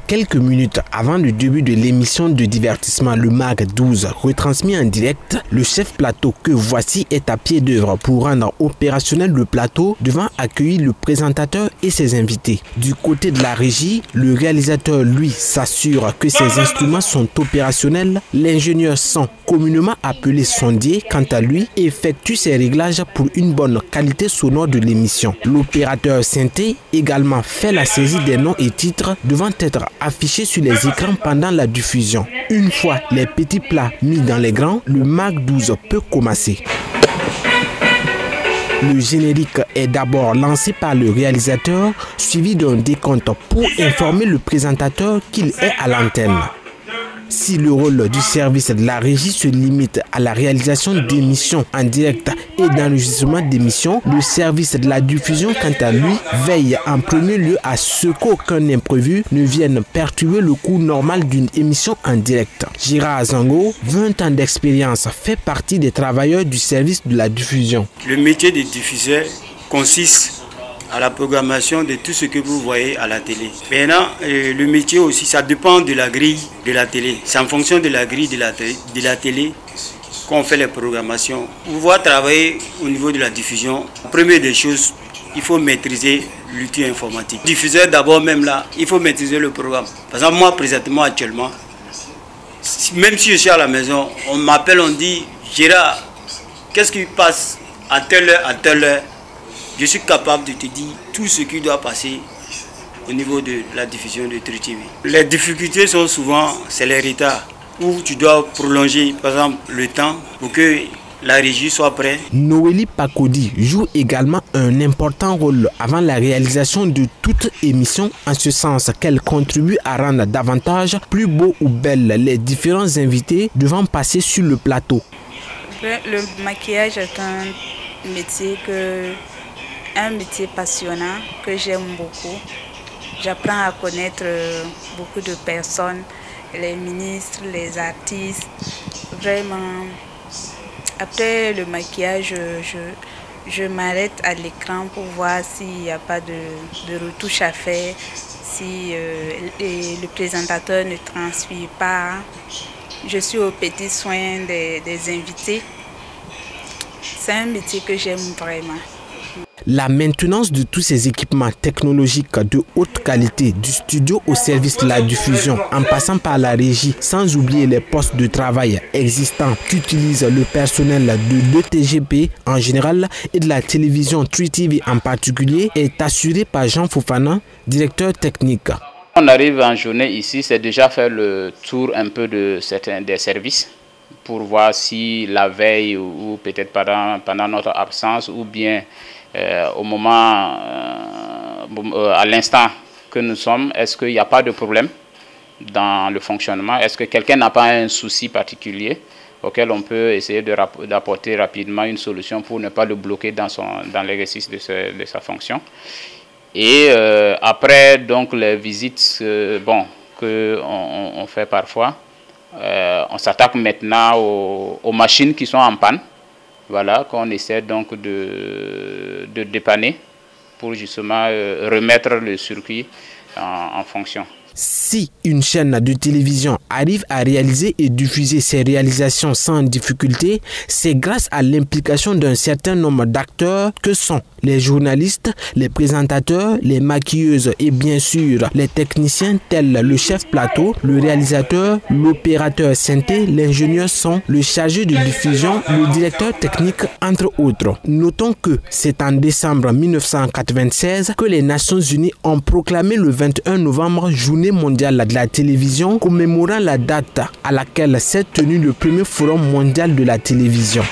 Quelques minutes avant le début de l'émission de divertissement Le Mag 12, retransmis en direct, le chef plateau que voici est à pied d'œuvre pour rendre opérationnel le plateau devant accueillir le présentateur et ses invités. Du côté de la régie, le réalisateur, lui, s'assure que ses instruments sont opérationnels. L'ingénieur son, communément appelé sondier, quant à lui, effectue ses réglages pour une bonne qualité sonore de l'émission. L'opérateur synthé également fait la saisie des noms et titres devant être affichés sur les écrans pendant la diffusion. Une fois les petits plats mis dans les grands, le Mag 12 peut commencer. Le générique est d'abord lancé par le réalisateur, suivi d'un décompte pour informer le présentateur qu'il est à l'antenne. Si le rôle du service de la régie se limite à la réalisation d'émissions en direct et d'enregistrement d'émissions, le service de la diffusion, quant à lui, veille en premier lieu à ce qu'aucun imprévu ne vienne perturber le cours normal d'une émission en direct. Gérard Zango, 20 ans d'expérience, fait partie des travailleurs du service de la diffusion. Le métier de diffuseur consiste à la programmation de tout ce que vous voyez à la télé. Maintenant, le métier aussi, ça dépend de la grille de la télé. C'est en fonction de la grille de la télé qu'on fait les programmations. Pour pouvoir travailler au niveau de la diffusion, la première des choses, il faut maîtriser l'outil informatique. Diffuseur d'abord, même là, il faut maîtriser le programme. Par exemple, moi, présentement, actuellement, même si je suis à la maison, on m'appelle, on dit, Gérard, qu'est-ce qui passe à telle heure? Je suis capable de te dire tout ce qui doit passer au niveau de la diffusion de Tru TV. Les difficultés sont souvent, c'est les retards, où tu dois prolonger, par exemple, le temps pour que la régie soit prête. Noélie Pakodi joue également un important rôle avant la réalisation de toute émission, en ce sens qu'elle contribue à rendre davantage plus beau ou belle les différents invités devant passer sur le plateau. Le maquillage est un métier passionnant que j'aime beaucoup. J'apprends à connaître beaucoup de personnes, les ministres, les artistes. Vraiment, après le maquillage, je m'arrête à l'écran pour voir s'il n'y a pas de retouche à faire, si le présentateur ne transmet pas. Je suis aux petits soins des invités. C'est un métier que j'aime vraiment. La maintenance de tous ces équipements technologiques de haute qualité, du studio au service de la diffusion, en passant par la régie, sans oublier les postes de travail existants qu'utilise le personnel de l'ETGP en général et de la télévision Tru TV en particulier, est assurée par Jean Fofana, directeur technique. On arrive en journée ici, c'est déjà faire le tour un peu de certains des services pour voir si la veille ou peut-être pendant notre absence ou bien au moment, à l'instant que nous sommes, est-ce qu'il n'y a pas de problème dans le fonctionnement? Est-ce que quelqu'un n'a pas un souci particulier auquel on peut essayer d'apporter rapidement une solution pour ne pas le bloquer dans l'exercice de sa fonction? Et après donc les visites qu'on fait parfois, on s'attaque maintenant aux machines qui sont en panne. Voilà, qu'on essaie donc de dépanner pour justement remettre le circuit en fonction. Si une chaîne de télévision arrive à réaliser et diffuser ses réalisations sans difficulté, c'est grâce à l'implication d'un certain nombre d'acteurs que sont les journalistes, les présentateurs, les maquilleuses et bien sûr les techniciens tels le chef plateau, le réalisateur, l'opérateur synthé, l'ingénieur son, le chargé de diffusion, le directeur technique, entre autres. Notons que c'est en décembre 1996 que les Nations Unies ont proclamé le 21 novembre Journée mondiale de la télévision, commémorant la date à laquelle s'est tenu le premier forum mondial de la télévision.